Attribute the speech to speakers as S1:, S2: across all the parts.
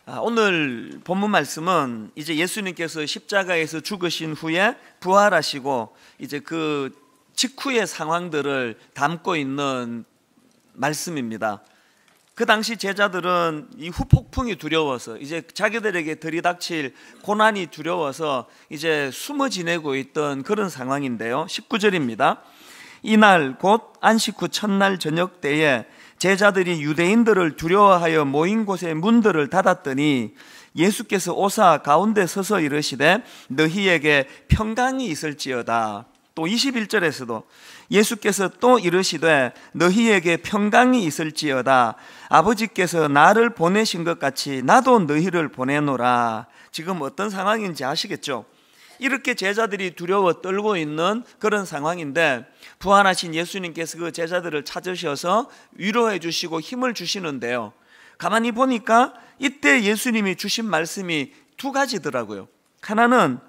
S1: 오늘 본문 말씀은 이제 예수님께서 십자가에서 죽으신 후에 부활하시고 이제 그 직후의 상황들을 담고 있는 말씀입니다. 그 당시 제자들은 이 후폭풍이 두려워서 이제 자기들에게 들이닥칠 고난이 두려워서 이제 숨어 지내고 있던 그런 상황인데요. 19절입니다. 이날 곧 안식 후 첫날 저녁 때에 제자들이 유대인들을 두려워하여 모인 곳에 문들을 닫았더니 예수께서 오사 가운데 서서 이르시되 너희에게 평강이 있을지어다. 또 21절에서도 예수께서 또 이르시되 너희에게 평강이 있을지어다. 아버지께서 나를 보내신 것 같이 나도 너희를 보내노라. 지금 어떤 상황인지 아시겠죠? 이렇게 제자들이 두려워 떨고 있는 그런 상황인데 부활하신 예수님께서 그 제자들을 찾으셔서 위로해 주시고 힘을 주시는데요. 가만히 보니까 이때 예수님이 주신 말씀이 두 가지더라고요. 하나는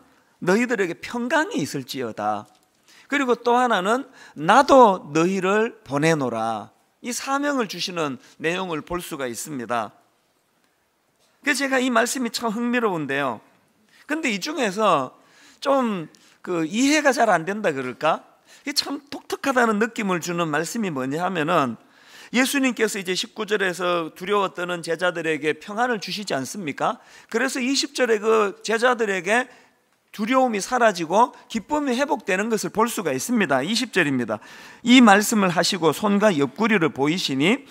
S1: 너희들에게 평강이 있을지어다. 그리고 또 하나는 나도 너희를 보내노라. 이 사명을 주시는 내용을 볼 수가 있습니다. 그래서 제가 이 말씀이 참 흥미로운데요. 근데 이 중에서 좀 이해가 잘 안 된다 그럴까? 이게 참 독특하다는 느낌을 주는 말씀이 뭐냐 하면은 예수님께서 이제 19절에서 두려워 떠는 제자들에게 평안을 주시지 않습니까? 그래서 20절에 그 제자들에게 두려움이 사라지고 기쁨이 회복되는 것을 볼 수가 있습니다. 20절입니다. 이 말씀을 하시고 손과 옆구리를 보이시니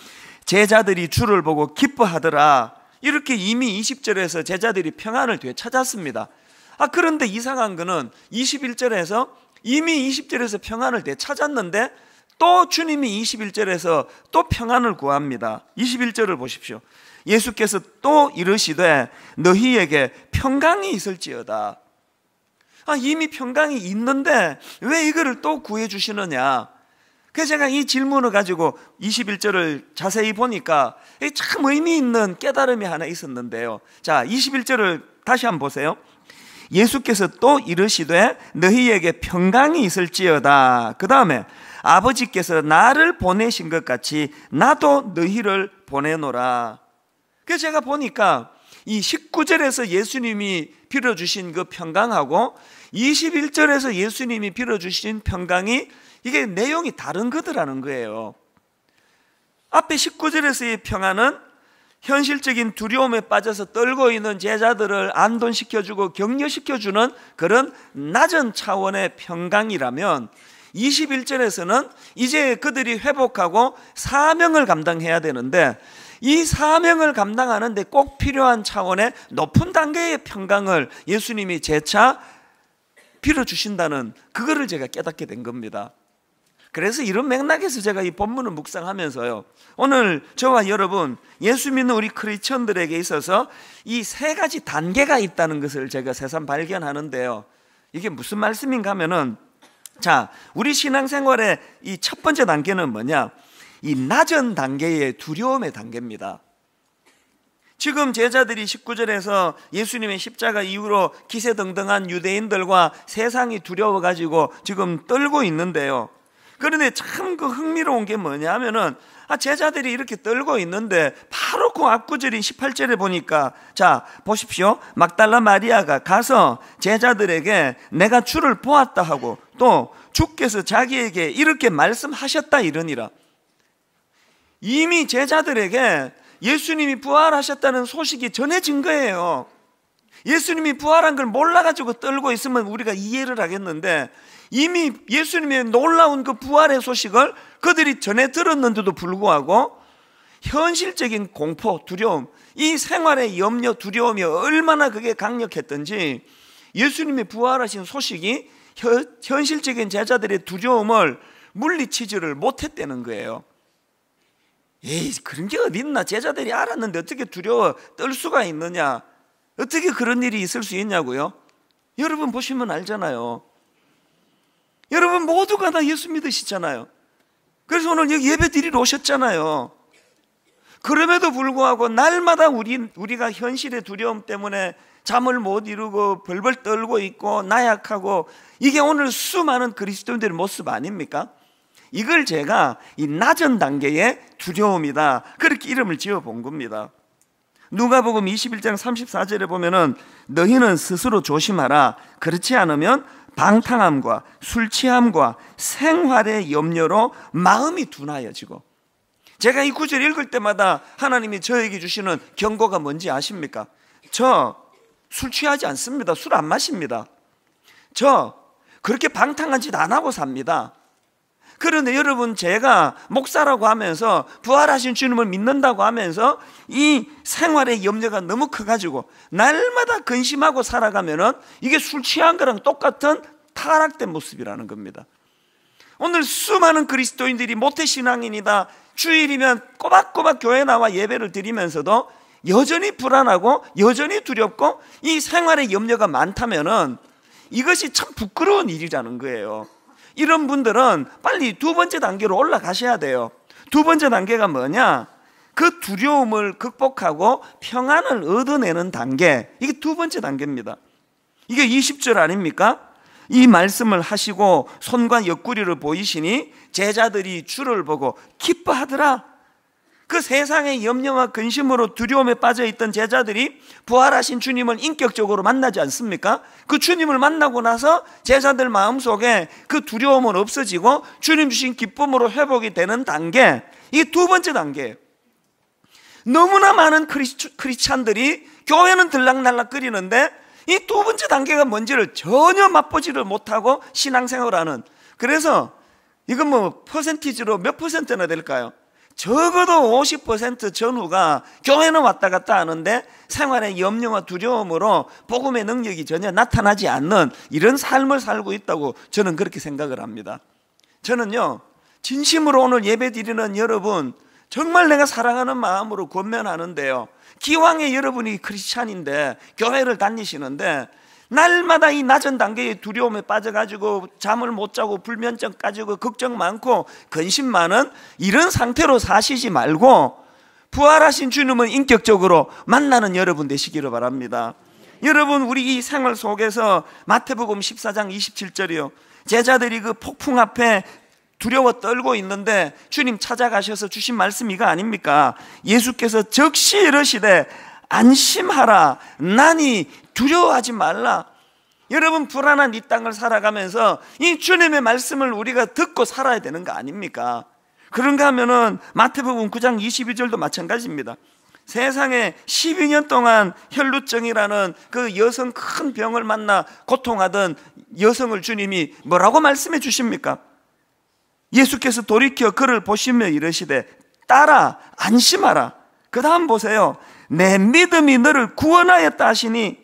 S1: 제자들이 주를 보고 기뻐하더라. 이렇게 이미 20절에서 제자들이 평안을 되찾았습니다. 그런데 이상한 거는 21절에서 이미 20절에서 평안을 되찾았는데 또 주님이 21절에서 또 평안을 구합니다. 21절을 보십시오. 예수께서 또 이르시되 너희에게 평강이 있을지어다. 이미 평강이 있는데 왜 이거를 또 구해 주시느냐? 그래서 제가 이 질문을 가지고 21절을 자세히 보니까 참 의미 있는 깨달음이 하나 있었는데요. 자, 21절을 다시 한번 보세요. 예수께서 또 이르시되 너희에게 평강이 있을지어다. 그 다음에 아버지께서 나를 보내신 것 같이 나도 너희를 보내노라. 그래서 제가 보니까 이 19절에서 예수님이 빌어주신 그 평강하고 21절에서 예수님이 빌어주신 평강이 이게 내용이 다른 거더라는 거예요. 앞에 19절에서의 평안은 현실적인 두려움에 빠져서 떨고 있는 제자들을 안돈시켜주고 격려시켜주는 그런 낮은 차원의 평강이라면 21절에서는 이제 그들이 회복하고 사명을 감당해야 되는데 이 사명을 감당하는데 꼭 필요한 차원의 높은 단계의 평강을 예수님이 재차 빌어주신다는 그거를 제가 깨닫게 된 겁니다. 그래서 이런 맥락에서 제가 이 본문을 묵상하면서요, 오늘 저와 여러분 예수 믿는 우리 크리스천들에게 있어서 이 세 가지 단계가 있다는 것을 제가 새삼 발견하는데요. 이게 무슨 말씀인가 하면은, 자, 우리 신앙생활의 이 첫 번째 단계는 뭐냐? 이 낮은 단계의 두려움의 단계입니다. 지금 제자들이 19절에서 예수님의 십자가 이후로 기세등등한 유대인들과 세상이 두려워가지고 지금 떨고 있는데요. 그런데 참 그 흥미로운 게 뭐냐 하면은 제자들이 이렇게 떨고 있는데 바로 그 앞구절인 18절에 보니까, 자 보십시오. 막달라 마리아가 가서 제자들에게 내가 주를 보았다 하고 또 주께서 자기에게 이렇게 말씀하셨다 이러니라. 이미 제자들에게 예수님이 부활하셨다는 소식이 전해진 거예요. 예수님이 부활한 걸 몰라가지고 떨고 있으면 우리가 이해를 하겠는데 이미 예수님의 놀라운 그 부활의 소식을 그들이 전해 들었는데도 불구하고 현실적인 공포, 두려움, 이 생활의 염려, 두려움이 얼마나 그게 강력했던지 예수님이 부활하신 소식이 현실적인 제자들의 두려움을 물리치지를 못했다는 거예요. 에이, 그런 게 어디 있나? 제자들이 알았는데 어떻게 두려워 떨 수가 있느냐? 어떻게 그런 일이 있을 수 있냐고요? 여러분 보시면 알잖아요. 여러분 모두가 다 예수 믿으시잖아요. 그래서 오늘 여기 예배 드리러 오셨잖아요. 그럼에도 불구하고 날마다 우리가 현실의 두려움 때문에 잠을 못 이루고 벌벌 떨고 있고 나약하고, 이게 오늘 수많은 그리스도인들의 모습 아닙니까? 이걸 제가 이 낮은 단계의 두려움이다, 그렇게 이름을 지어 본 겁니다. 누가복음 21장 34절에 보면은 너희는 스스로 조심하라. 그렇지 않으면 방탕함과 술 취함과 생활의 염려로 마음이 둔하여지고. 제가 이 구절 읽을 때마다 하나님이 저에게 주시는 경고가 뭔지 아십니까? 저 술 취하지 않습니다. 술 안 마십니다. 저 그렇게 방탕한 짓 안 하고 삽니다. 그런데 여러분, 제가 목사라고 하면서 부활하신 주님을 믿는다고 하면서 이 생활의 염려가 너무 커가지고 날마다 근심하고 살아가면은 이게 술 취한 거랑 똑같은 타락된 모습이라는 겁니다. 오늘 수많은 그리스도인들이 모태신앙인이다, 주일이면 꼬박꼬박 교회 나와 예배를 드리면서도 여전히 불안하고 여전히 두렵고 이 생활의 염려가 많다면은 이것이 참 부끄러운 일이라는 거예요. 이런 분들은 빨리 두 번째 단계로 올라가셔야 돼요. 두 번째 단계가 뭐냐? 그 두려움을 극복하고 평안을 얻어내는 단계. 이게 두 번째 단계입니다. 이게 20절 아닙니까? 이 말씀을 하시고 손과 옆구리를 보이시니 제자들이 주를 보고 기뻐하더라. 그 세상의 염려와 근심으로 두려움에 빠져있던 제자들이 부활하신 주님을 인격적으로 만나지 않습니까? 그 주님을 만나고 나서 제자들 마음속에 그 두려움은 없어지고 주님 주신 기쁨으로 회복이 되는 단계, 이게 두 번째 단계예요. 너무나 많은 크리스찬들이 교회는 들락날락거리는데 이 두 번째 단계가 뭔지를 전혀 맛보지를 못하고 신앙생활하는, 그래서 이건 뭐 퍼센티지로 몇 퍼센트나 될까요? 적어도 50% 전후가 교회는 왔다 갔다 하는데 생활의 염려와 두려움으로 복음의 능력이 전혀 나타나지 않는 이런 삶을 살고 있다고 저는 그렇게 생각을 합니다. 저는요, 진심으로 오늘 예배 드리는 여러분 정말 내가 사랑하는 마음으로 권면하는데요, 기왕에 여러분이 크리스찬인데 교회를 다니시는데 날마다 이 낮은 단계의 두려움에 빠져가지고 잠을 못 자고 불면증 가지고 걱정 많고 근심 많은 이런 상태로 사시지 말고 부활하신 주님을 인격적으로 만나는 여러분 되시기를 바랍니다. 여러분, 우리 이 생활 속에서 마태복음 14장 27절이요, 제자들이 그 폭풍 앞에 두려워 떨고 있는데 주님 찾아가셔서 주신 말씀 이거 아닙니까? 예수께서 즉시 이르시되 안심하라, 나니 두려워하지 말라. 여러분, 불안한 이 땅을 살아가면서 이 주님의 말씀을 우리가 듣고 살아야 되는 거 아닙니까? 그런가 하면은 마태복음 9장 22절도 마찬가지입니다. 세상에 12년 동안 혈루증이라는 그 여성 큰 병을 만나 고통하던 여성을 주님이 뭐라고 말씀해 주십니까? 예수께서 돌이켜 그를 보시며 이르시되 따라 안심하라. 그 다음 보세요. 내 믿음이 너를 구원하였다 하시니.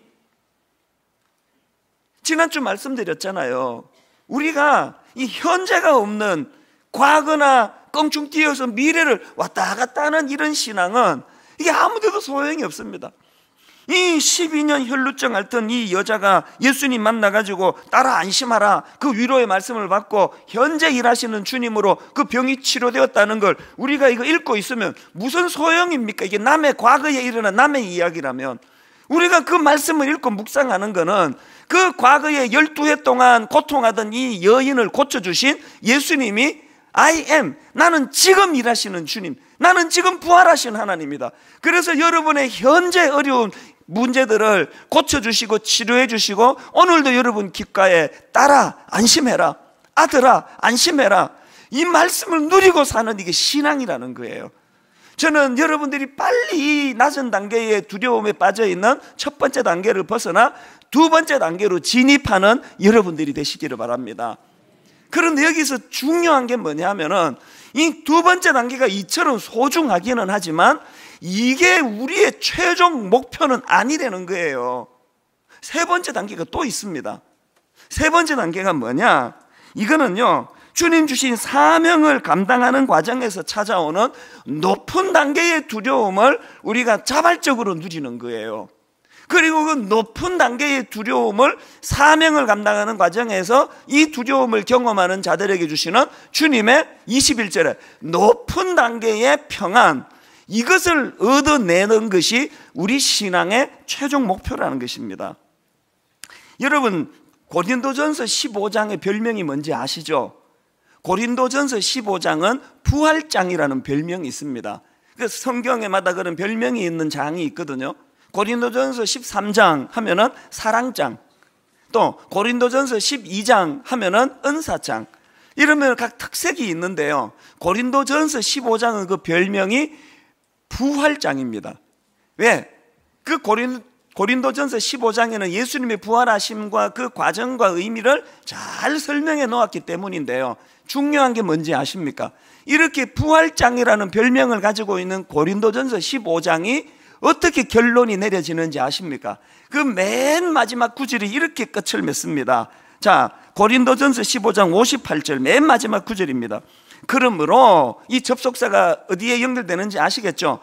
S1: 지난주 말씀드렸잖아요. 우리가 이 현재가 없는 과거나 껑충 뛰어서 미래를 왔다 갔다 하는 이런 신앙은 이게 아무데도 소용이 없습니다. 이 12년 혈루증 앓던 이 여자가 예수님 만나가지고 따라 안심하라, 그 위로의 말씀을 받고 현재 일하시는 주님으로 그 병이 치료되었다는 걸 우리가 이거 읽고 있으면 무슨 소용입니까? 이게 남의 과거에 일어난 남의 이야기라면. 우리가 그 말씀을 읽고 묵상하는 거는 그 과거에 12해 동안 고통하던 이 여인을 고쳐주신 예수님이 I am, 나는 지금 일하시는 주님, 나는 지금 부활하신 하나님이다. 그래서 여러분의 현재 어려운 문제들을 고쳐주시고 치료해주시고 오늘도 여러분 귓가에 딸아 안심해라, 아들아 안심해라, 이 말씀을 누리고 사는 이게 신앙이라는 거예요. 저는 여러분들이 빨리 이 낮은 단계의 두려움에 빠져있는 첫 번째 단계를 벗어나 두 번째 단계로 진입하는 여러분들이 되시기를 바랍니다. 그런데 여기서 중요한 게 뭐냐면은 이 두 번째 단계가 이처럼 소중하기는 하지만 이게 우리의 최종 목표는 아니라는 거예요. 세 번째 단계가 또 있습니다. 세 번째 단계가 뭐냐? 이거는요, 주님 주신 사명을 감당하는 과정에서 찾아오는 높은 단계의 두려움을 우리가 자발적으로 누리는 거예요. 그리고 그 높은 단계의 두려움을 사명을 감당하는 과정에서 이 두려움을 경험하는 자들에게 주시는 주님의 21절에 높은 단계의 평안, 이것을 얻어내는 것이 우리 신앙의 최종 목표라는 것입니다. 여러분, 고린도전서 15장의 별명이 뭔지 아시죠? 고린도전서 15장은 부활장이라는 별명이 있습니다. 그 성경에마다 그런 별명이 있는 장이 있거든요. 고린도전서 13장 하면은 사랑장, 또 고린도전서 12장 하면은 은사장, 이러면 각 특색이 있는데요. 고린도전서 15장은 그 별명이 부활장입니다. 왜? 그 고린도전서 15장에는 예수님의 부활하심과 그 과정과 의미를 잘 설명해 놓았기 때문인데요. 중요한 게 뭔지 아십니까? 이렇게 부활장이라는 별명을 가지고 있는 고린도전서 15장이 어떻게 결론이 내려지는지 아십니까? 그 맨 마지막 구절이 이렇게 끝을 맺습니다. 자, 고린도전서 15장 58절 맨 마지막 구절입니다. 그러므로 이 접속사가 어디에 연결되는지 아시겠죠?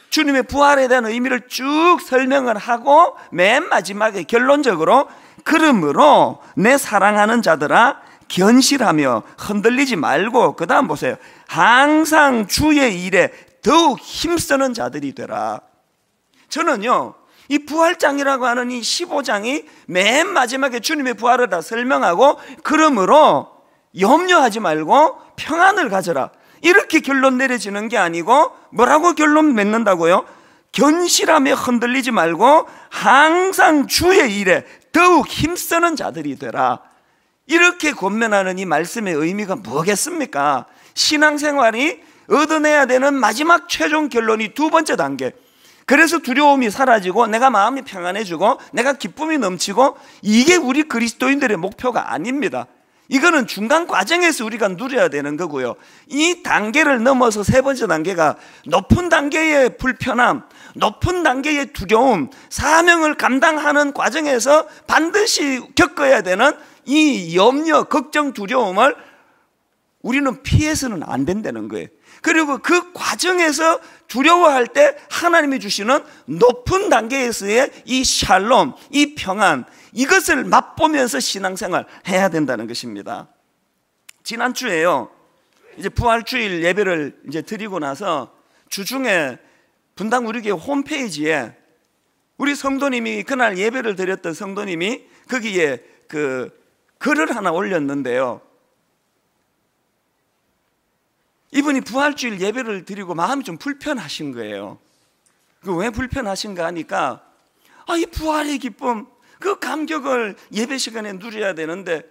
S1: 주님의 부활에 대한 의미를 쭉 설명을 하고 맨 마지막에 결론적으로 그러므로 내 사랑하는 자들아 견실하며 흔들리지 말고, 그 다음 보세요, 항상 주의 일에 더욱 힘쓰는 자들이 되라. 저는요, 이 부활장이라고 하는 이 15장이 맨 마지막에 주님의 부활을 다 설명하고 그러므로 염려하지 말고 평안을 가져라, 이렇게 결론 내려지는 게 아니고 뭐라고 결론 맺는다고요? 견실하며 흔들리지 말고 항상 주의 일에 더욱 힘쓰는 자들이 되라. 이렇게 권면하는 이 말씀의 의미가 뭐겠습니까? 신앙생활이 얻어내야 되는 마지막 최종 결론이 두 번째 단계. 그래서 두려움이 사라지고 내가 마음이 평안해지고 내가 기쁨이 넘치고, 이게 우리 그리스도인들의 목표가 아닙니다. 이거는 중간 과정에서 우리가 누려야 되는 거고요. 이 단계를 넘어서 세 번째 단계가 높은 단계의 불편함, 높은 단계의 두려움, 사명을 감당하는 과정에서 반드시 겪어야 되는 이 염려, 걱정, 두려움을 우리는 피해서는 안 된다는 거예요. 그리고 그 과정에서 두려워할 때 하나님이 주시는 높은 단계에서의 이 샬롬, 이 평안, 이것을 맛보면서 신앙생활 해야 된다는 것입니다. 지난주에요, 이제 부활주일 예배를 이제 드리고 나서 주중에 분당 우리 교회 홈페이지에 우리 성도님이, 그날 예배를 드렸던 성도님이 거기에 그 글을 하나 올렸는데요. 이분이 부활주일 예배를 드리고 마음이 좀 불편하신 거예요. 왜 불편하신가 하니까, 이 부활의 기쁨, 그 감격을 예배 시간에 누려야 되는데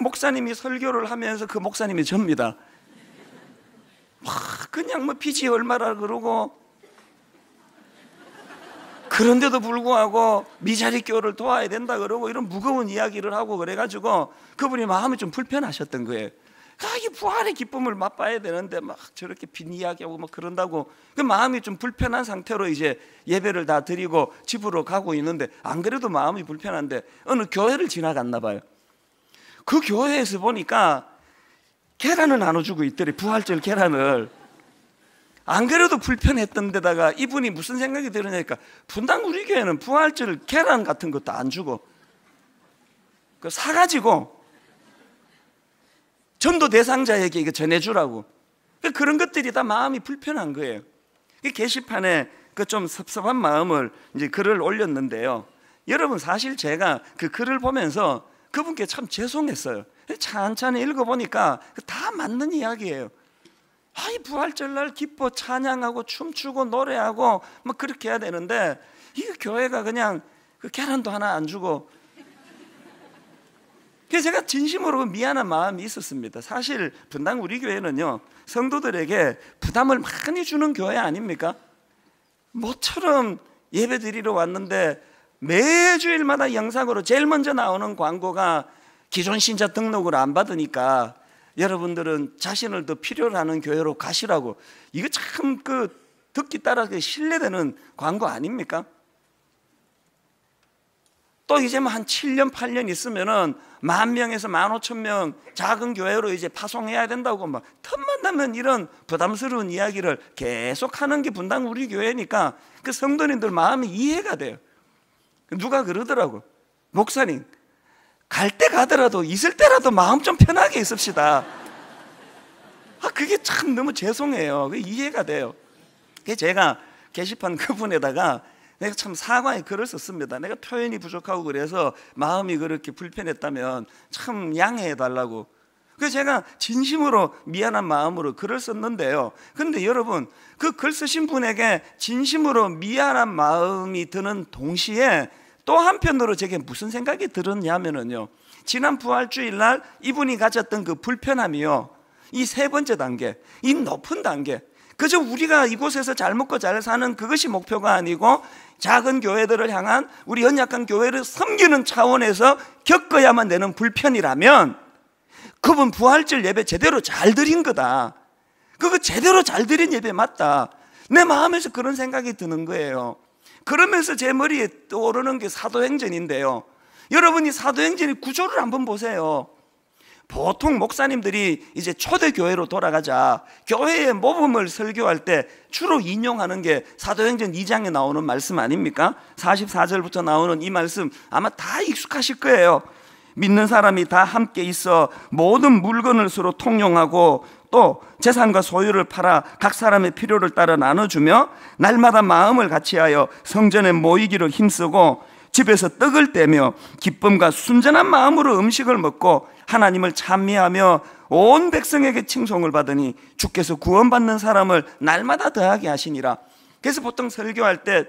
S1: 목사님이 설교를 하면서, 그 목사님이 접니다. 그냥 뭐 빚이 얼마라 그러고, 그런데도 불구하고 미자리 교를 도와야 된다 그러고 이런 무거운 이야기를 하고 그래가지고 그분이 마음이 좀 불편하셨던 거예요. 이 부활의 기쁨을 맛봐야 되는데 막 저렇게 빈 이야기하고 막 그런다고, 그 마음이 좀 불편한 상태로 이제 예배를 다 드리고 집으로 가고 있는데, 안 그래도 마음이 불편한데 어느 교회를 지나갔나 봐요. 그 교회에서 보니까 계란을 나눠주고 있더래, 부활절 계란을. 안 그래도 불편했던 데다가 이분이 무슨 생각이 들으냐니까, 분당 우리 교회는 부활절 계란 같은 것도 안 주고 그 사가지고 전도 대상자에게 이거 전해주라고, 그런 것들이 다 마음이 불편한 거예요. 게시판에 그 좀 섭섭한 마음을 이제 글을 올렸는데요. 여러분, 사실 제가 그 글을 보면서 그분께 참 죄송했어요. 찬찬히 읽어보니까 다 맞는 이야기예요. 이 부활절날 기뻐 찬양하고 춤추고 노래하고 뭐 그렇게 해야 되는데, 이 교회가 그냥 그 계란도 하나 안 주고. 그래서 제가 진심으로 미안한 마음이 있었습니다. 사실 분당 우리 교회는요, 성도들에게 부담을 많이 주는 교회 아닙니까? 모처럼 예배 드리러 왔는데 매주일마다 영상으로 제일 먼저 나오는 광고가 기존 신자 등록을 안 받으니까 여러분들은 자신을 더 필요로 하는 교회로 가시라고. 이거 참 듣기 따라 신뢰되는 광고 아닙니까? 또 이제 한 7년 8년 있으면은 10,000명에서 15,000명 작은 교회로 이제 파송해야 된다고 막 틈만 나면 이런 부담스러운 이야기를 계속 하는 게 분당 우리 교회니까 그 성도님들 마음이 이해가 돼요. 누가 그러더라고, 목사님 갈 때 가더라도 있을 때라도 마음 좀 편하게 있읍시다. 그게 참 너무 죄송해요. 이해가 돼요. 제가 게시판 그분에다가 내가 참 사과의 글을 썼습니다. 내가 표현이 부족하고 그래서 마음이 그렇게 불편했다면 참 양해해 달라고.
S2: 그래서 제가 진심으로 미안한 마음으로 글을 썼는데요. 그런데 여러분, 그 글 쓰신 분에게 진심으로 미안한 마음이 드는 동시에 또 한편으로 제게 무슨 생각이 들었냐면요, 지난 부활주일날 이분이 가졌던 그 불편함이요, 이 세 번째 단계, 이 높은 단계, 그저 우리가 이곳에서 잘 먹고 잘 사는 그것이 목표가 아니고 작은 교회들을 향한 우리 연약한 교회를 섬기는 차원에서 겪어야만 되는 불편이라면 그분 부활절 예배 제대로 잘 드린 거다, 그거 제대로 잘 드린 예배 맞다, 내 마음에서 그런 생각이 드는 거예요. 그러면서 제 머리에 떠오르는 게 사도행전인데요. 여러분이 사도행전의 구조를 한번 보세요. 보통 목사님들이 이제 초대교회로 돌아가자 교회의 모범을 설교할 때 주로 인용하는 게 사도행전 2장에 나오는 말씀 아닙니까? 44절부터 나오는 이 말씀 아마 다 익숙하실 거예요. 믿는 사람이 다 함께 있어 모든 물건을 서로 통용하고 또 재산과 소유를 팔아 각 사람의 필요를 따라 나눠주며 날마다 마음을 같이하여 성전에 모이기를 힘쓰고 집에서 떡을 떼며 기쁨과 순전한 마음으로 음식을 먹고 하나님을 찬미하며 온 백성에게 칭송을 받으니 주께서 구원받는 사람을 날마다 더하게 하시니라. 그래서 보통 설교할 때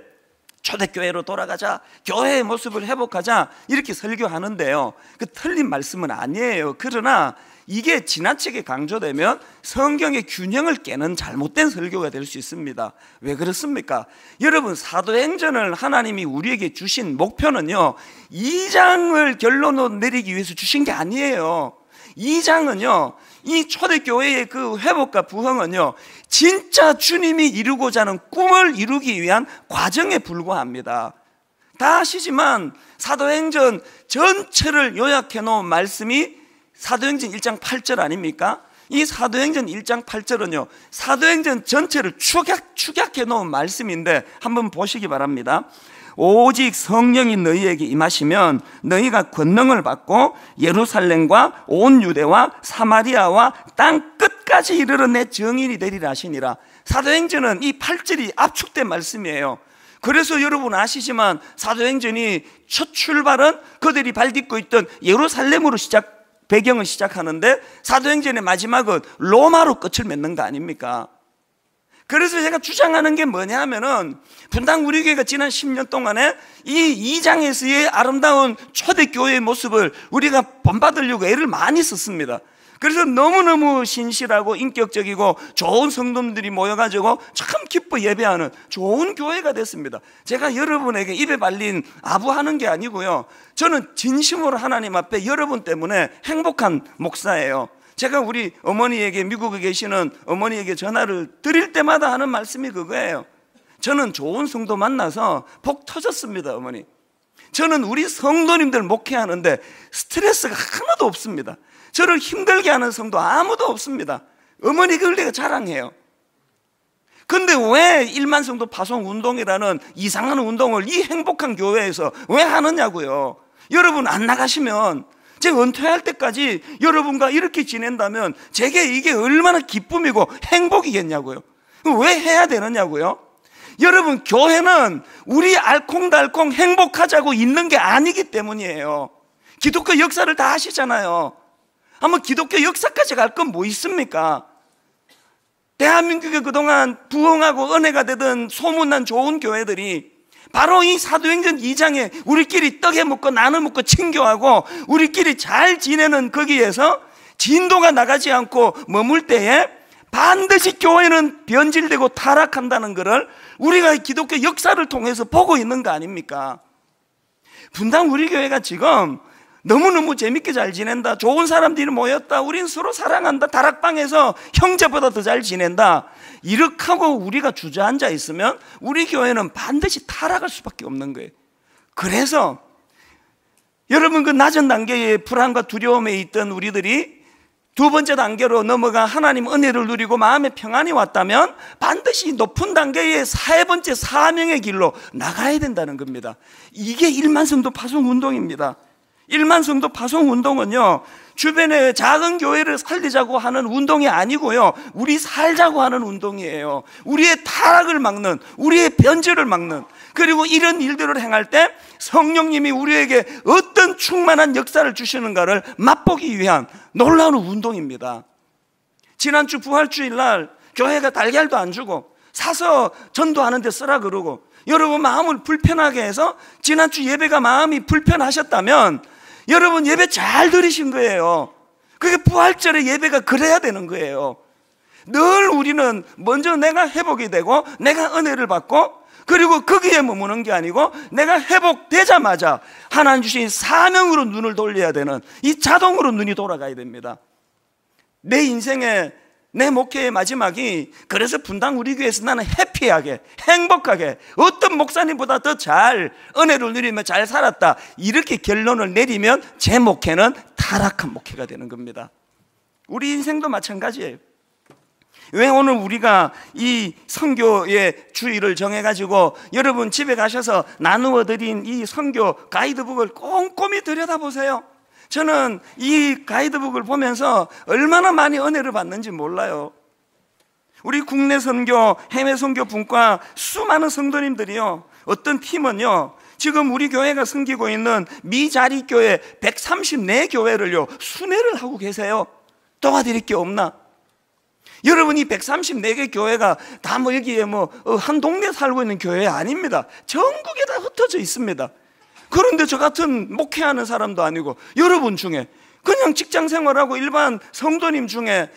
S2: 초대교회로 돌아가자, 교회의 모습을 회복하자, 이렇게 설교하는데요, 그 틀린 말씀은 아니에요. 그러나 이게 지나치게 강조되면 성경의 균형을 깨는 잘못된 설교가 될 수 있습니다. 왜 그렇습니까? 여러분, 사도행전을 하나님이 우리에게 주신 목표는요, 2장을 결론으로 내리기 위해서 주신 게 아니에요. 2장은요, 이 초대교회의 그 회복과 부흥은요, 진짜 주님이 이루고자 하는 꿈을 이루기 위한 과정에 불과합니다. 다 아시지만 사도행전 전체를 요약해 놓은 말씀이 사도행전 1장 8절 아닙니까? 이 사도행전 1장 8절은요, 사도행전 전체를 축약해 놓은 말씀인데 한번 보시기 바랍니다. 오직 성령이 너희에게 임하시면 너희가 권능을 받고 예루살렘과 온 유대와 사마리아와 땅 끝까지 이르러 내 증인이 되리라 하시니라. 사도행전은 이 8절이 압축된 말씀이에요. 그래서 여러분 아시지만 사도행전이 첫 출발은 그들이 발 딛고 있던 예루살렘으로 배경을 시작하는데 사도행전의 마지막은 로마로 끝을 맺는 거 아닙니까? 그래서 제가 주장하는 게 뭐냐 하면은 분당 우리 교회가 지난 10년 동안에 이 2장에서의 아름다운 초대교회의 모습을 우리가 본받으려고 애를 많이 썼습니다. 그래서 너무너무 신실하고 인격적이고 좋은 성도들이 모여가지고 참 기뻐 예배하는 좋은 교회가 됐습니다. 제가 여러분에게 입에 발린 아부하는 게 아니고요, 저는 진심으로 하나님 앞에 여러분 때문에 행복한 목사예요. 제가 우리 어머니에게, 미국에 계시는 어머니에게 전화를 드릴 때마다 하는 말씀이 그거예요. 저는 좋은 성도 만나서 복 터졌습니다. 어머니, 저는 우리 성도님들 목회하는데 스트레스가 하나도 없습니다. 저를 힘들게 하는 성도 아무도 없습니다. 어머니 그걸 내가 자랑해요. 근데 왜 1만 성도 파송 운동이라는 이상한 운동을 이 행복한 교회에서 왜 하느냐고요. 여러분 안 나가시면 제가 은퇴할 때까지 여러분과 이렇게 지낸다면 제게 이게 얼마나 기쁨이고 행복이겠냐고요. 왜 해야 되느냐고요. 여러분, 교회는 우리 알콩달콩 행복하자고 있는 게 아니기 때문이에요. 기독교 역사를 다 아시잖아요. 한번 기독교 역사까지 갈 건 뭐 있습니까? 대한민국에 그동안 부흥하고 은혜가 되던 소문난 좋은 교회들이 바로 이 사도행전 2장에 우리끼리 떡에 먹고 나눠 먹고 친교하고 우리끼리 잘 지내는 거기에서 진도가 나가지 않고 머물 때에 반드시 교회는 변질되고 타락한다는 것을 우리가 기독교 역사를 통해서 보고 있는 거 아닙니까? 분당 우리 교회가 지금 너무너무 재밌게 잘 지낸다, 좋은 사람들이 모였다, 우린 서로 사랑한다, 다락방에서 형제보다 더 잘 지낸다, 이렇게 하고 우리가 주저앉아 있으면 우리 교회는 반드시 타락할 수밖에 없는 거예요. 그래서 여러분, 그 낮은 단계의 불안과 두려움에 있던 우리들이 두 번째 단계로 넘어가 하나님 은혜를 누리고 마음의 평안이 왔다면 반드시 높은 단계의 세 번째 사명의 길로 나가야 된다는 겁니다. 이게 1만 성도 파송 운동입니다. 1만 성도 파송 운동은요, 주변의 작은 교회를 살리자고 하는 운동이 아니고요, 우리 살자고 하는 운동이에요. 우리의 타락을 막는, 우리의 변절을 막는, 그리고 이런 일들을 행할 때 성령님이 우리에게 어떤 충만한 역사를 주시는가를 맛보기 위한 놀라운 운동입니다. 지난주 부활주일 날 교회가 달걀도 안 주고 사서 전도하는 데 쓰라 그러고, 여러분 마음을 불편하게 해서 지난주 예배가 마음이 불편하셨다면 여러분 예배 잘 들으신 거예요. 그게 부활절의 예배가 그래야 되는 거예요. 늘 우리는 먼저 내가 회복이 되고 내가 은혜를 받고, 그리고 거기에 머무는 게 아니고 내가 회복되자마자 하나님 주신 사명으로 눈을 돌려야 되는, 이 자동으로 눈이 돌아가야 됩니다. 내 인생의, 내 목회의 마지막이, 그래서 분당 우리 교회에서 나는 해피하게, 행복하게, 어떤 목사님보다 더 잘 은혜를 누리며 잘 살았다, 이렇게 결론을 내리면 제 목회는 타락한 목회가 되는 겁니다. 우리 인생도 마찬가지예요. 왜 오늘 우리가 이 선교의 주의를 정해가지고 여러분 집에 가셔서 나누어 드린 이 선교 가이드북을 꼼꼼히 들여다보세요. 저는 이 가이드북을 보면서 얼마나 많이 은혜를 받는지 몰라요. 우리 국내 선교, 해외 선교 분과 수많은 성도님들이요, 어떤 팀은요, 지금 우리 교회가 섬기고 있는 미자립교회 134교회를요 순회를 하고 계세요. 도와드릴 게 없나? 여러분, 이 134개 교회가 다 뭐 여기에 한 동네 살고 있는 교회 아닙니다. 전국에 다 흩어져 있습니다. 그런데 저 같은 목회하는 사람도 아니고 여러분 중에 그냥 직장 생활하고 일반 성도님 중에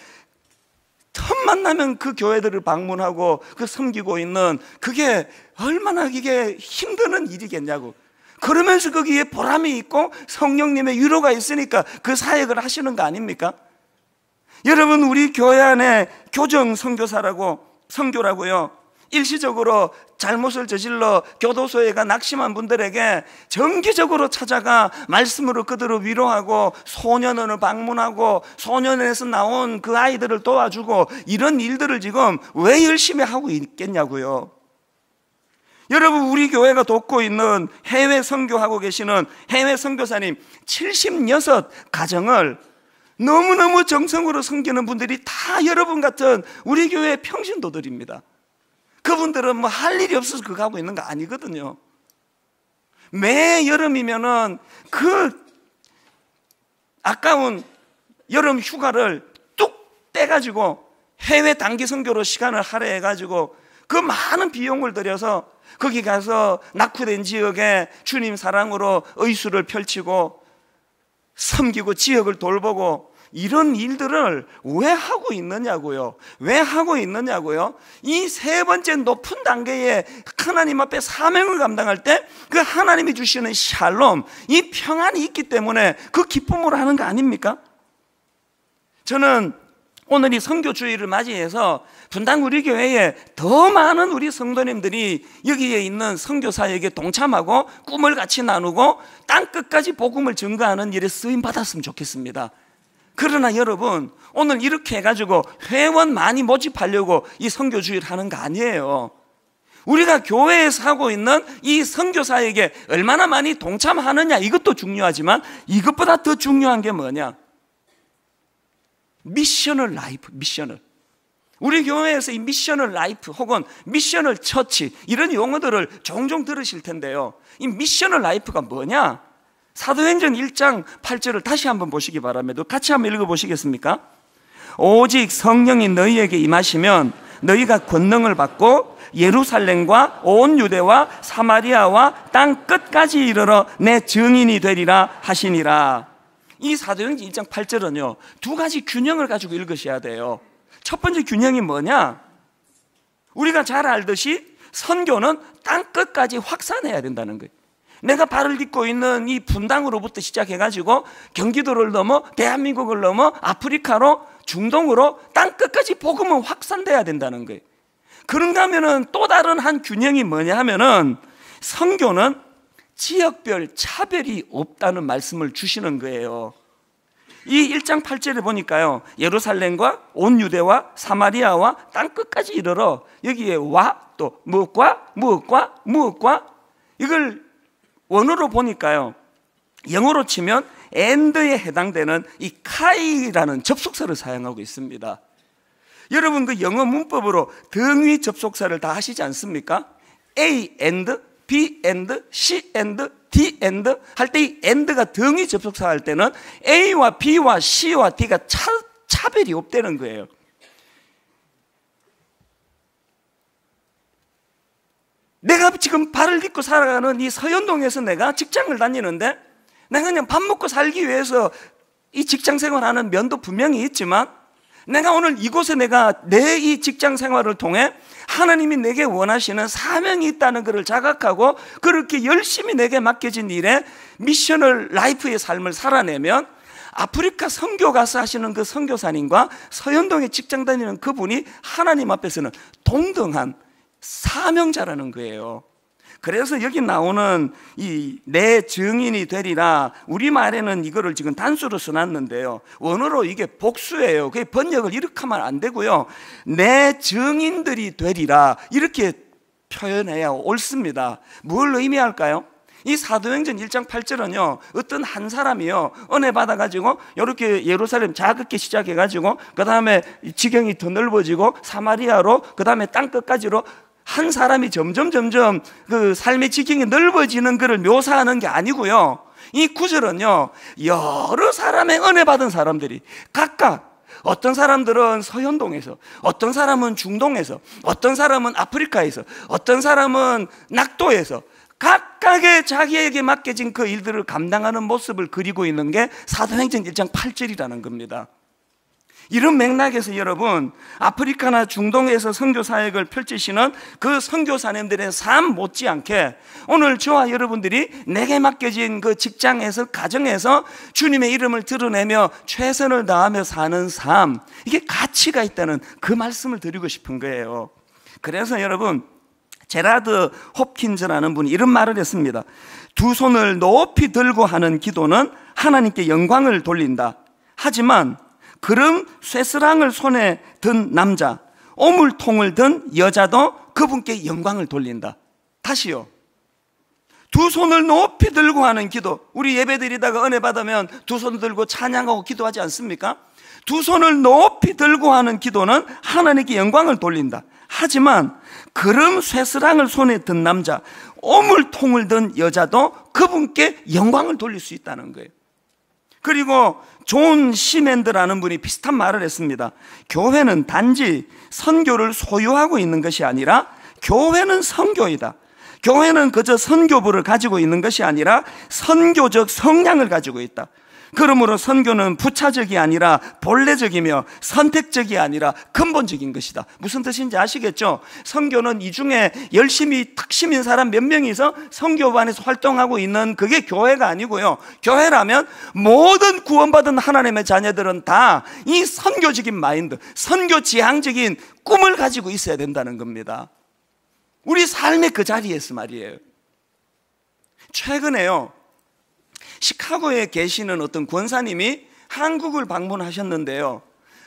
S2: 틈만 나면 그 교회들을 방문하고 그 섬기고 있는, 그게 얼마나 이게 힘드는 일이겠냐고. 그러면서 거기에 보람이 있고 성령님의 위로가 있으니까 그 사역을 하시는 거 아닙니까? 여러분, 우리 교회 안에 교정 선교라고요, 일시적으로 잘못을 저질러 교도소에 가 낙심한 분들에게 정기적으로 찾아가 말씀으로 그들을 위로하고 소년원을 방문하고 소년원에서 나온 그 아이들을 도와주고, 이런 일들을 지금 왜 열심히 하고 있겠냐고요. 여러분, 우리 교회가 돕고 있는 해외 선교하고 계시는 해외 선교사님 76가정을 너무너무 정성으로 섬기는 분들이 다 여러분 같은 우리 교회 평신도들입니다. 그분들은 할 일이 없어서 그거 하고 있는 거 아니거든요. 매 여름이면은 그 아까운 여름 휴가를 뚝 떼가지고 해외 단기 선교로 시간을 할애해가지고 그 많은 비용을 들여서 거기 가서 낙후된 지역에 주님 사랑으로 의수를 펼치고 섬기고 지역을 돌보고, 이런 일들을 왜 하고 있느냐고요. 왜 하고 있느냐고요. 이 세 번째 높은 단계에 하나님 앞에 사명을 감당할 때 그 하나님이 주시는 샬롬, 이 평안이 있기 때문에 그 기쁨으로 하는 거 아닙니까? 저는 오늘 이 선교주의를 맞이해서 분당 우리 교회에 더 많은 우리 성도님들이 여기에 있는 선교사에게 동참하고 꿈을 같이 나누고 땅끝까지 복음을 증거하는 일에 쓰임 받았으면 좋겠습니다. 그러나 여러분, 오늘 이렇게 해가지고 회원 많이 모집하려고 이 선교주의를 하는 거 아니에요. 우리가 교회에서 하고 있는 이 선교사에게 얼마나 많이 동참하느냐, 이것도 중요하지만 이것보다 더 중요한 게 뭐냐? 미셔널 라이프, 미셔널. 우리 교회에서 이 미셔널 라이프 혹은 미셔널 처치, 이런 용어들을 종종 들으실 텐데요, 이 미셔널 라이프가 뭐냐? 사도행전 1장 8절을 다시 한번 보시기 바랍니다. 같이 한번 읽어보시겠습니까? 오직 성령이 너희에게 임하시면 너희가 권능을 받고 예루살렘과 온 유대와 사마리아와 땅 끝까지 이르러 내 증인이 되리라 하시니라. 이 사도행전 1장 8절은요 두 가지 균형을 가지고 읽으셔야 돼요. 첫 번째 균형이 뭐냐? 우리가 잘 알듯이 선교는 땅 끝까지 확산해야 된다는 거예요. 내가 발을 딛고 있는 이 분당으로부터 시작해가지고 경기도를 넘어 대한민국을 넘어 아프리카로 중동으로 땅 끝까지 복음은 확산돼야 된다는 거예요. 그런가 하면은 또 다른 한 균형이 뭐냐 하면은 선교는 지역별 차별이 없다는 말씀을 주시는 거예요. 이 1장 8절에 보니까요, 예루살렘과 온 유대와 사마리아와 땅 끝까지 이르러, 여기에 와 또 무엇과 무엇과 무엇과, 이걸 원어로 보니까요 영어로 치면 and에 해당되는 이 카이라는 접속사를 사용하고 있습니다. 여러분 그 영어 문법으로 등위 접속사를 다 하시지 않습니까? A and, B and, C and, D and 할 때 이 and가 등위 접속사 할 때는 A와 B와 C와 D가 차별이 없다는 거예요. 내가 지금 발을 딛고 살아가는 이 서현동에서 내가 직장을 다니는데 내가 그냥 밥 먹고 살기 위해서 이 직장 생활하는 면도 분명히 있지만 내가 오늘 이곳에 내가 내 이 직장 생활을 통해 하나님이 내게 원하시는 사명이 있다는 것을 자각하고 그렇게 열심히 내게 맡겨진 일에 미셔널 라이프의 삶을 살아내면 아프리카 선교 가서 하시는 그 선교사님과 서현동에 직장 다니는 그분이 하나님 앞에서는 동등한 사명자라는 거예요. 그래서 여기 나오는 이 내 증인이 되리라, 우리말에는 이거를 지금 단수로 써놨는데요, 원어로 이게 복수예요. 그게 번역을 이렇게 하면 안 되고요, 내 증인들이 되리라 이렇게 표현해야 옳습니다. 뭘 의미할까요? 이 사도행전 1장 8절은요 어떤 한 사람이요 은혜 받아가지고 이렇게 예루살렘 작게 시작해가지고 그 다음에 지경이 더 넓어지고 사마리아로 그 다음에 땅끝까지로 한 사람이 점점 그 삶의 지경이 넓어지는 것을 묘사하는 게 아니고요, 이 구절은요 여러 사람의 은혜 받은 사람들이 각각, 어떤 사람들은 서현동에서, 어떤 사람은 중동에서, 어떤 사람은 아프리카에서, 어떤 사람은 낙도에서 각각의 자기에게 맡겨진 그 일들을 감당하는 모습을 그리고 있는 게 사도행전 1장 8절이라는 겁니다. 이런 맥락에서 여러분, 아프리카나 중동에서 선교 사역을 펼치시는 그 선교사님들의 삶 못지않게 오늘 저와 여러분들이 내게 맡겨진 그 직장에서, 가정에서 주님의 이름을 드러내며 최선을 다하며 사는 삶, 이게 가치가 있다는 그 말씀을 드리고 싶은 거예요. 그래서 여러분, 제라드 홉킨즈라는 분이 이런 말을 했습니다. 두 손을 높이 들고 하는 기도는 하나님께 영광을 돌린다. 하지만 그런 쇠스랑을 손에 든 남자, 오물통을 든 여자도 그분께 영광을 돌린다. 다시요, 두 손을 높이 들고 하는 기도, 우리 예배드리다가 은혜 받으면 두 손 들고 찬양하고 기도하지 않습니까? 두 손을 높이 들고 하는 기도는 하나님께 영광을 돌린다. 하지만 그런 쇠스랑을 손에 든 남자, 오물통을 든 여자도 그분께 영광을 돌릴 수 있다는 거예요. 그리고 존 시맨드라는 분이 비슷한 말을 했습니다. 교회는 단지 선교를 소유하고 있는 것이 아니라 교회는 선교이다. 교회는 그저 선교부를 가지고 있는 것이 아니라 선교적 성향을 가지고 있다. 그러므로 선교는 부차적이 아니라 본래적이며 선택적이 아니라 근본적인 것이다. 무슨 뜻인지 아시겠죠? 선교는 이 중에 열심히 탁심인 사람 몇 명이서 선교반에서 활동하고 있는 그게 교회가 아니고요, 교회라면 모든 구원받은 하나님의 자녀들은 다 이 선교적인 마인드, 선교 지향적인 꿈을 가지고 있어야 된다는 겁니다. 우리 삶의 그 자리에서 말이에요. 최근에요, 시카고에 계시는 어떤 권사님이 한국을 방문하셨는데요,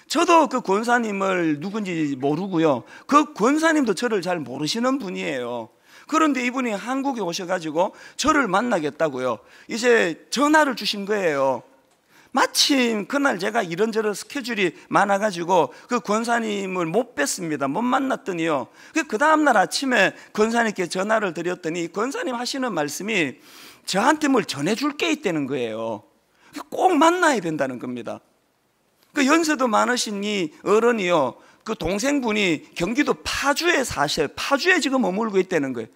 S2: 저도 그 권사님을 누군지 모르고요, 그 권사님도 저를 잘 모르시는 분이에요. 그런데 이분이 한국에 오셔가지고 저를 만나겠다고요 이제 전화를 주신 거예요. 마침 그날 제가 이런저런 스케줄이 많아가지고 그 권사님을 못 뵀습니다. 못 만났더니요, 그 다음날 아침에 권사님께 전화를 드렸더니 권사님 하시는 말씀이 저한테 뭘 전해줄 게 있다는 거예요. 꼭 만나야 된다는 겁니다. 그 연세도 많으신 이 어른이요, 그 동생분이 경기도 파주에 사셔요. 파주에 지금 머물고 있다는 거예요.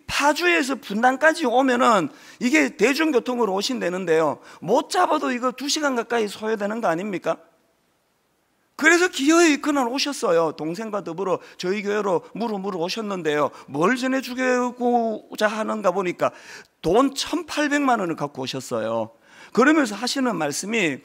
S2: 파주에서 분당까지 오면은 이게 대중교통으로 오신다는데요, 못 잡아도 이거 2시간 가까이 소요되는 거 아닙니까? 그래서 기어이 그날 오셨어요. 동생과 더불어 저희 교회로 무르무르 오셨는데요, 뭘 전해주고자 하는가 보니까 돈 1,800만 원을 갖고 오셨어요. 그러면서 하시는 말씀이,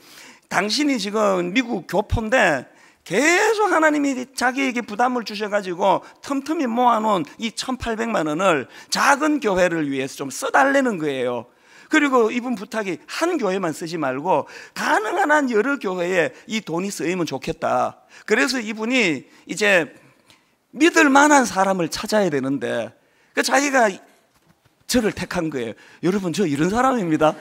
S2: 당신이 지금 미국 교포인데 계속 하나님이 자기에게 부담을 주셔가지고 틈틈이 모아놓은 이 1,800만 원을 작은 교회를 위해서 좀 써달라는 거예요. 그리고 이분 부탁이 한 교회만 쓰지 말고 가능한 한 여러 교회에 이 돈이 쓰이면 좋겠다. 그래서 이분이 이제 믿을 만한 사람을 찾아야 되는데 자기가 저를 택한 거예요. 여러분, 저 이런 사람입니다.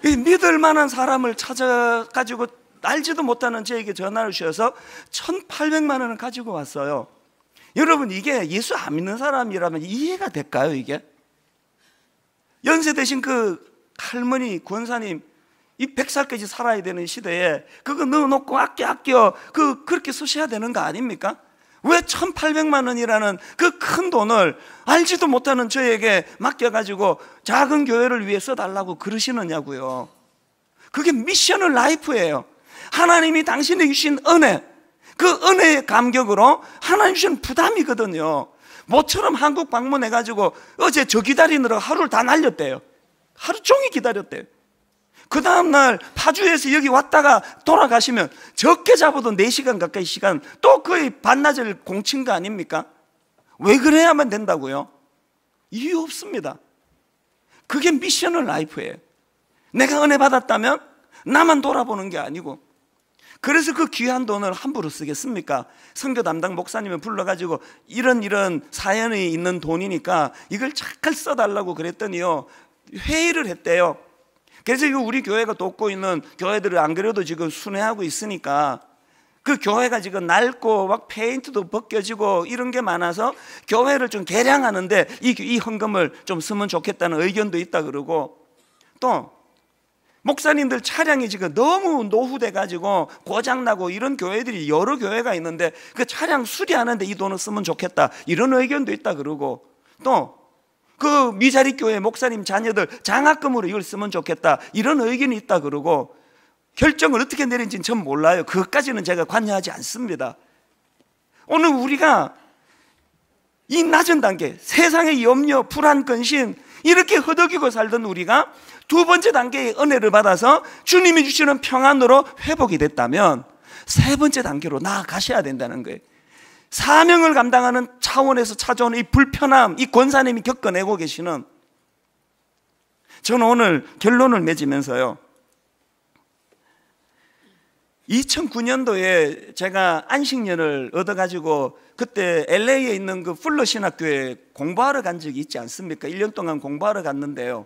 S2: 이 믿을 만한 사람을 찾아가지고 알지도 못하는 저에게 전화를 주셔서 1,800만 원을 가지고 왔어요. 여러분, 이게 예수 안 믿는 사람이라면 이해가 될까요? 이게 연세 대신 그 할머니 권사님, 이 100살까지 살아야 되는 시대에 그거 넣어놓고 아껴 그렇게 쓰셔야 되는 거 아닙니까? 왜 1,800만 원이라는 그 큰 돈을 알지도 못하는 저에게 맡겨가지고 작은 교회를 위해 써달라고 그러시느냐고요. 그게 미션을 라이프예요. 하나님이 당신에게 주신 은혜, 그 은혜의 감격으로 하나님 주신 부담이거든요. 모처럼 한국 방문해가지고 어제 저 기다리느라 하루를 다 날렸대요. 하루 종일 기다렸대요. 그 다음날 파주에서 여기 왔다가 돌아가시면 적게 잡아도 4시간 가까이 시간, 또 거의 반나절 공친 거 아닙니까? 왜 그래야만 된다고요? 이유 없습니다. 그게 미션을 라이프예요. 내가 은혜 받았다면 나만 돌아보는 게 아니고, 그래서 그 귀한 돈을 함부로 쓰겠습니까? 선교 담당 목사님을 불러가지고 이런 사연이 있는 돈이니까 이걸 잘 써달라고 그랬더니요, 회의를 했대요. 그래서 이거 우리 교회가 돕고 있는 교회들을 안 그래도 지금 순회하고 있으니까 그 교회가 지금 낡고 막 페인트도 벗겨지고 이런 게 많아서 교회를 좀 개량하는데 이 헌금을 좀 쓰면 좋겠다는 의견도 있다 그러고, 또 목사님들 차량이 지금 너무 노후돼 가지고 고장나고 이런 교회들이 여러 교회가 있는데 그 차량 수리하는데 이 돈을 쓰면 좋겠다 이런 의견도 있다 그러고, 또 그 미자리 교회 목사님 자녀들 장학금으로 이걸 쓰면 좋겠다 이런 의견이 있다 그러고, 결정을 어떻게 내린지는 전 몰라요. 그것까지는 제가 관여하지 않습니다. 오늘 우리가 이 낮은 단계, 세상의 염려, 불안, 근심 이렇게 허덕이고 살던 우리가 두 번째 단계의 은혜를 받아서 주님이 주시는 평안으로 회복이 됐다면 세 번째 단계로 나아가셔야 된다는 거예요. 사명을 감당하는 차원에서 찾아오는 이 불편함, 이 권사님이 겪어내고 계시는, 저는 오늘 결론을 맺으면서요, 2009년도에 제가 안식년을 얻어가지고 그때 LA에 있는 그 풀러 신학교에 공부하러 간 적이 있지 않습니까? 1년 동안 공부하러 갔는데요,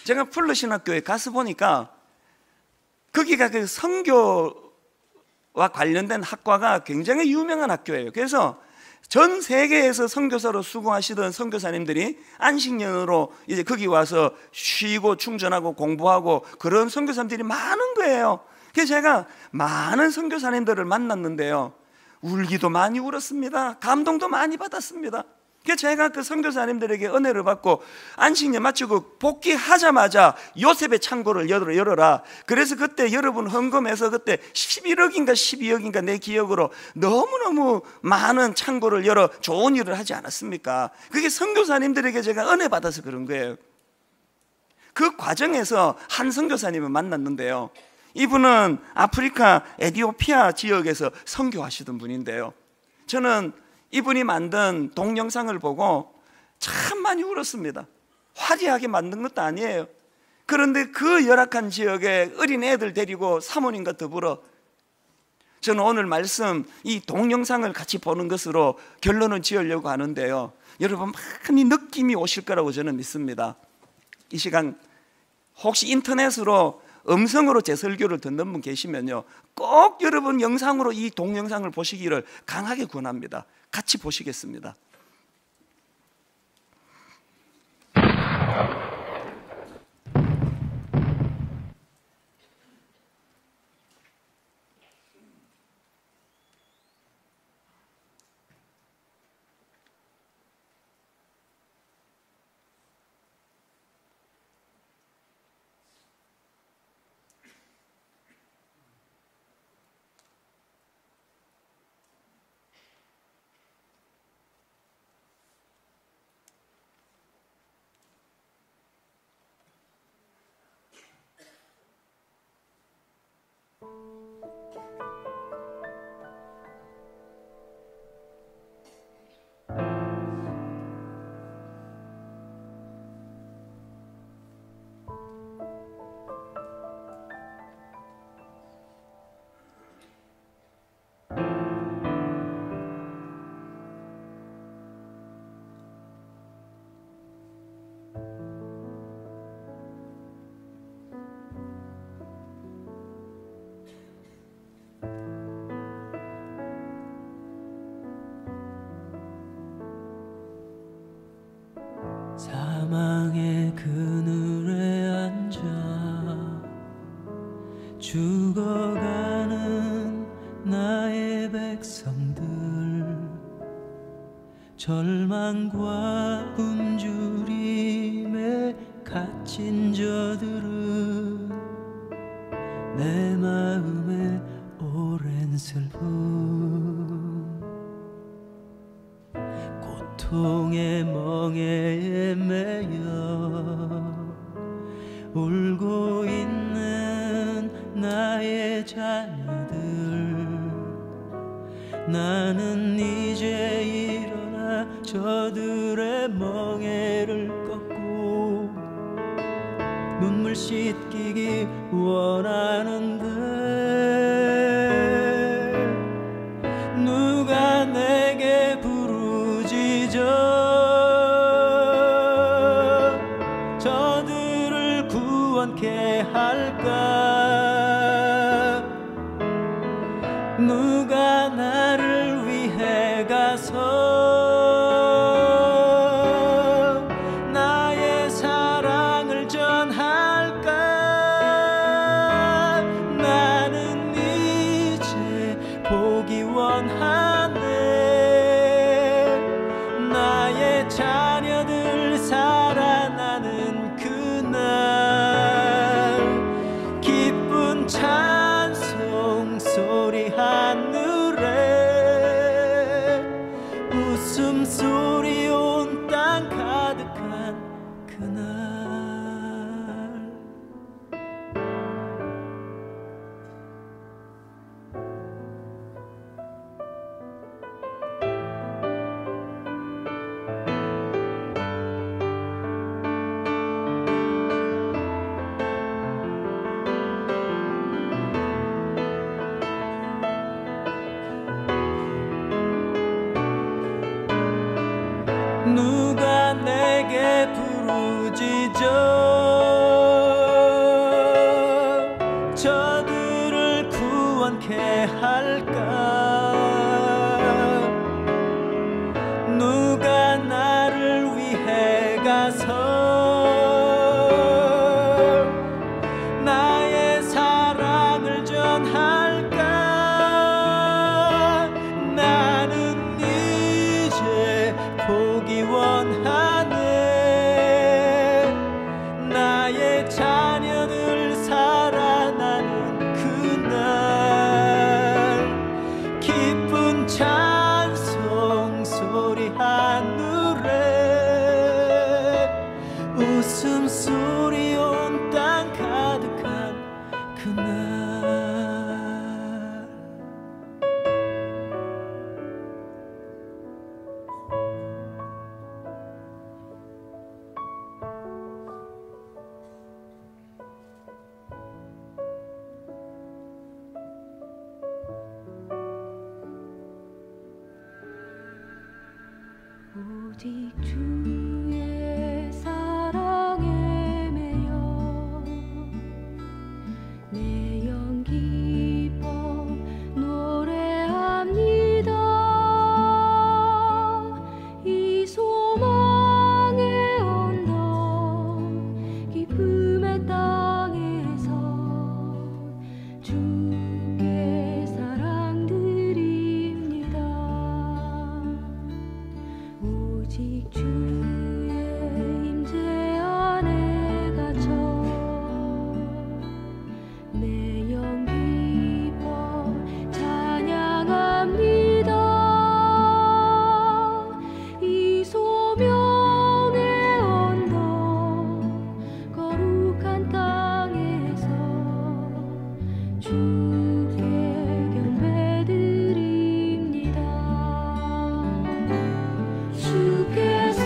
S2: 제가 풀러 신학교에 가서 보니까 거기가 그 선교와 관련된 학과가 굉장히 유명한 학교예요. 그래서 전 세계에서 선교사로 수고하시던 선교사님들이 안식년으로 이제 거기 와서 쉬고 충전하고 공부하고 그런 선교사님들이 많은 거예요. 그래서 제가 많은 선교사님들을 만났는데요, 울기도 많이 울었습니다. 감동도 많이 받았습니다. 그래서 제가 그 선교사님들에게 은혜를 받고 안식년 마치고 복귀하자마자 요셉의 창고를 열어라. 그래서 그때 여러분 헌금해서 그때 11억인가 12억인가 내 기억으로 너무너무 많은 창고를 열어 좋은 일을 하지 않았습니까? 그게 선교사님들에게 제가 은혜 받아서 그런 거예요. 그 과정에서 한 선교사님을 만났는데요, 이분은 아프리카 에티오피아 지역에서 선교하시던 분인데요, 저는 이분이 만든 동영상을 보고 참 많이 울었습니다. 화려하게 만든 것도 아니에요. 그런데 그 열악한 지역에 어린 애들 데리고 사모님과 더불어, 저는 오늘 말씀 이 동영상을 같이 보는 것으로 결론을 지으려고 하는데요, 여러분 많이 느낌이 오실 거라고 저는 믿습니다. 이 시간 혹시 인터넷으로 음성으로 제 설교를 듣는 분 계시면요, 꼭 여러분 영상으로 이 동영상을 보시기를 강하게 권합니다. 같이 보시겠습니다.
S3: 그늘에 앉아 죽어가는 나의 백성들, 절망과 굶주림에 갇힌 저들은 내 마음에 오랜 슬픔, 고통의 멍에에 매여 울고 있는 나의 자녀들, 나는 이제 일어나 저들의 멍에를 꺾고 눈물 씻기기 원하는데, 누가 내게 부르짖어 저들을 구원케 할까? 누가 나를 위해 가서 나의 사랑을 전할까? 나는 이제 보기 원하네. 나의 자녀들 살아나는 그날, 기쁜 찬송 소리 하늘에, 웃음소리 온 땅 가득한 그날. 누가 내게 부르짖어 저들을 구원케 할까? 누가 나를 위해 가서 나의 사랑을 전할까? 나는 이제 보기 원하네. 나의 자녀들 살아나는 그날, 기쁜 찬송 소리 하늘에, 웃음소리 온 땅 가득한 그날.
S4: 오직 주의 사랑에 매여 내 영 기뻐 노래합니다. 이 소망의 언덕 기쁨의 땅에서 주께 사랑 드립니다. 오직 주의 임재 안에 갇혀 내 영 기뻐 찬양합니다. 이 소명의 언덕 거룩한 땅에서 주께 경배드립니다. 주께서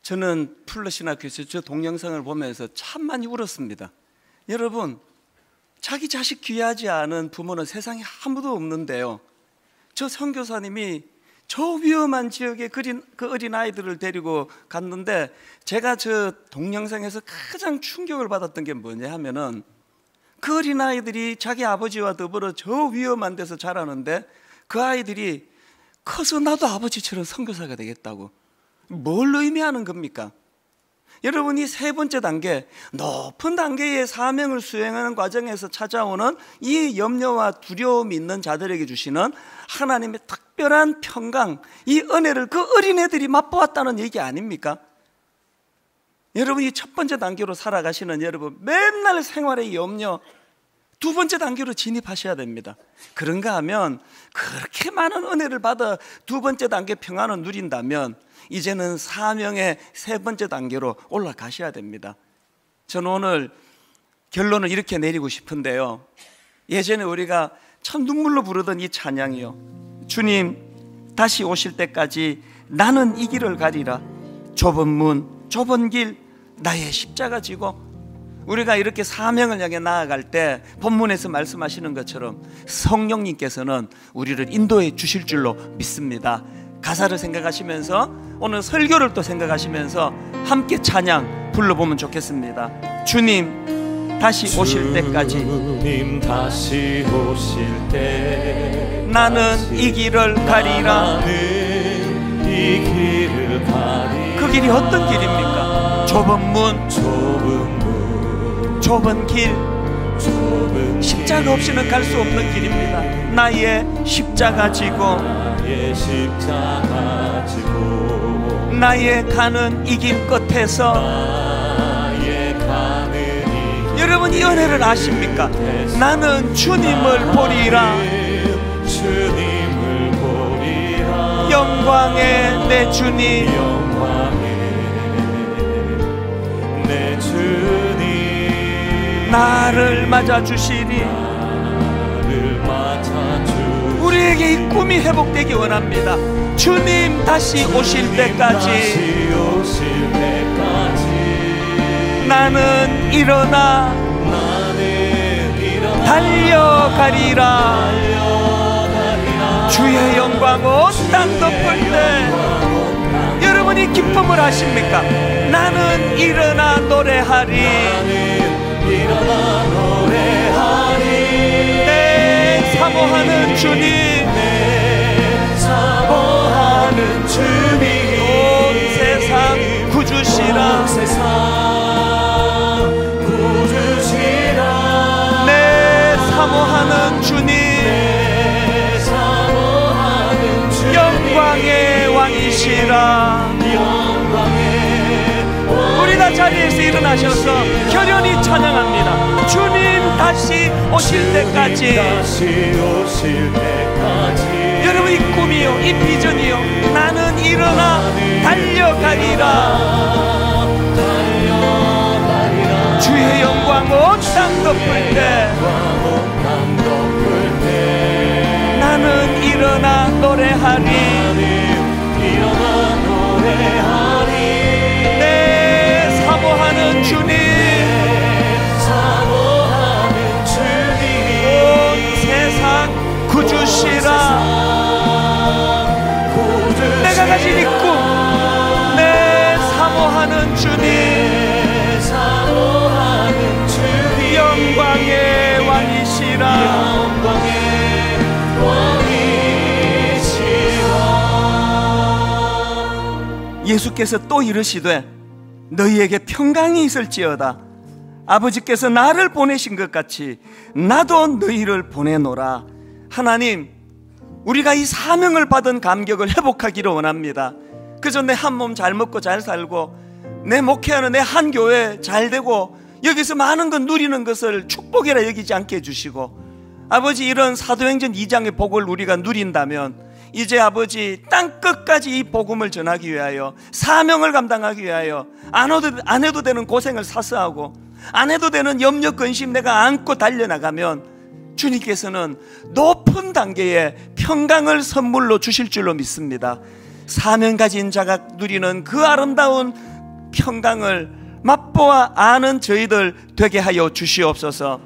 S2: 저는 플러신학교에서 저 동영상을 보면서 참 많이 울었습니다. 여러분, 자기 자식 귀하지 않은 부모는 세상에 아무도 없는데요, 저 선교사님이 저 위험한 지역에 그 어린 아이들을 데리고 갔는데, 제가 저 동영상에서 가장 충격을 받았던 게 뭐냐 하면은, 그 어린 아이들이 자기 아버지와 더불어 저 위험한 데서 자라는데, 그 아이들이 커서 나도 아버지처럼 선교사가 되겠다고. 뭘 의미하는 겁니까? 여러분이 세 번째 단계, 높은 단계의 사명을 수행하는 과정에서 찾아오는 이 염려와 두려움이 있는 자들에게 주시는 하나님의 특별한 평강, 이 은혜를 그 어린애들이 맛보았다는 얘기 아닙니까? 여러분이 첫 번째 단계로 살아가시는 여러분, 맨날 생활의 염려, 두 번째 단계로 진입하셔야 됩니다. 그런가 하면 그렇게 많은 은혜를 받아 두 번째 단계 평안을 누린다면 이제는 사명의 세 번째 단계로 올라가셔야 됩니다. 저는 오늘 결론을 이렇게 내리고 싶은데요, 예전에 우리가 참 눈물로 부르던 이 찬양이요, 주님 다시 오실 때까지 나는 이 길을 가리라, 좁은 문 좁은 길 나의 십자가 지고. 우리가 이렇게 사명을 향해 나아갈 때 본문에서 말씀하시는 것처럼 성령님께서는 우리를 인도해 주실 줄로 믿습니다. 가사를 생각하시면서 오늘 설교를 또 생각하시면서 함께 찬양 불러보면 좋겠습니다. 주님 다시 오실 때까지,
S3: 주님 다시 오실 때
S2: 나는 이 길을 가리라.
S3: 나는 이 길을 가리라.
S2: 그 길이 어떤 길입니까? 좁은 문, 좁은 길, 십자가 없이는 갈 수 없는 길입니다. 나의 십자가 지고, 나의 가는 이 길 끝에서, 여러분 이 은혜를 아십니까? 나는 주님을 보리라. 영광의 내 주님, 나를 맞아주시니. 우리에게 이 꿈이 회복되기 원합니다. 주님 다시 오실 때까지 나는 일어나 달려가리라. 주의 영광 온 땅 덮을 때 여러분이 기쁨을 아십니까? 나는 일어나 노래하리. 내 사모하는 주님, 온 세상 구주시라. 내 사모하는 주님, 영광의 왕이시라. 우리 다 자리에서 일어나셔서 결연히 찬양합니다. 주님 다시 오실 때까지. 여러분 이 꿈이요, 이 비전이요, 나는 일어나 달려가리라. 주의 영광 온 땅 덮을 때 나는 일어나 노래하리. 내 사모하는 주님, 온 세상 구주시라. 내가 가진 이 꿈, 내 사모하는 주님, 영광의 왕이시라. 예수께서 또 이르시되 너희에게 평강이 있을지어다. 아버지께서 나를 보내신 것 같이 나도 너희를 보내노라. 하나님, 우리가 이 사명을 받은 감격을 회복하기를 원합니다. 그저 내 한 몸 잘 먹고 잘 살고 내 목회하는 내 한 교회 잘 되고 여기서 많은 것 누리는 것을 축복이라 여기지 않게 해주시고, 아버지, 이런 사도행전 2장의 복을 우리가 누린다면 이제 아버지, 땅 끝까지 이 복음을 전하기 위하여, 사명을 감당하기 위하여 안 해도 되는 고생을 사서하고 안 해도 되는 염려 근심 내가 안고 달려나가면 주님께서는 높은 단계의 평강을 선물로 주실 줄로 믿습니다. 사명 가진 자가 누리는 그 아름다운 평강을 맛보아 아는 저희들 되게 하여 주시옵소서.